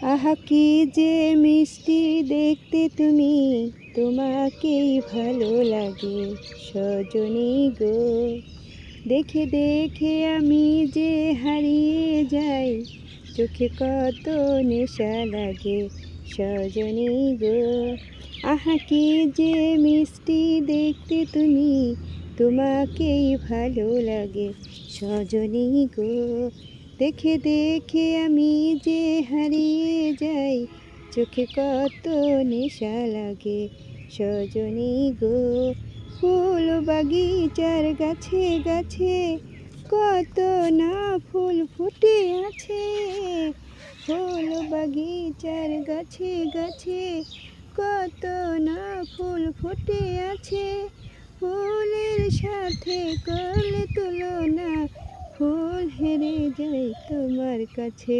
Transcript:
আহা কি যে মিষ্টি দেখতে তুমি, তোমাকেই ভালো লাগে সজনী গো। দেখে দেখে আমি যে হারিয়ে যাই, চোখে কত নেশা লাগে সজনী গো। আহা কি যে মিষ্টি দেখতে তুমি, তোমাকেই ভালো লাগে সজনী গো। দেখে দেখে আমি যে হারিয়ে যাই, চোখে কত নেশা লাগে সজনী গো। ফুল বাগিচার গাছে গাছে কত না ফুল ফুটে আছে। ফুল বাগিচার গাছে গাছে কত না ফুল ফুটে আছে। ফুলের সাথে করলে তুলনা, ফুল হেরে যায় তোমার কাছে